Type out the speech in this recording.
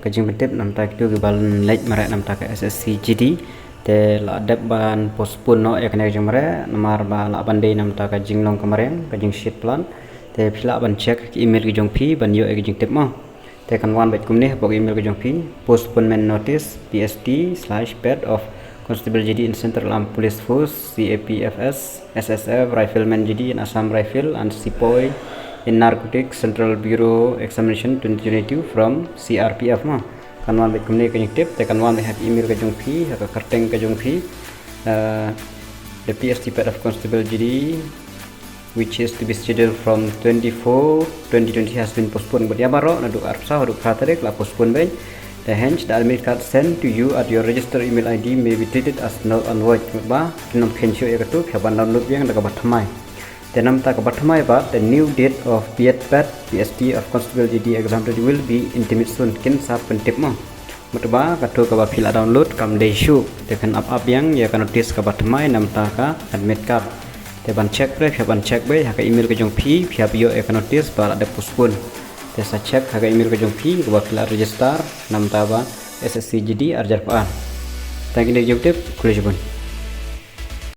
cái chương tip nằm ta cái cái ban lệch mà nằm ta cái SSC GD te la dep ban postpone no ya kena jumare namar ba la bande nam ta ka jinglong kemarin ka jing sheet plan te phila ban check email ki jong phi ban yo e jing tip ma te kan wan bet kumne bok email ki jong phi postponement notice PST/pet of Constable GD in Central Armed Police Force CAPFS SSF Rifleman GD in Assam Rifle and Sepoy in Narcotics Central Bureau Examination 2022 from CRPF ma kan wan bet kumne ka jing tip te kan wan have email ka jong phi ka karteng ka jong phi the PST/pet of Constable GD which is to be scheduled from 24/2020 has been postponed but ya baro na duk arsa duk khatarek la postpone bay the hence the admit card sent to you at your registered email ID may be treated as null and void ba kinam khensho e katu khaban download yang daga bathamai tenam ta ka bathamai ba the new date of PST of Constable GD exam will be intimate soon kin sa pentip ma matba katu ka ba fila download kam de show tekan up yang ya kan notice ka bathamai nam ta ka admit card te ban check pre ban check bay ha ka email ka jong phi phia bio e kan notice ba la de postpone te sa check ha ka email ka jong phi ka ba fila register nam ta ba SSC GD arjar pa thank you jong tip kule jibun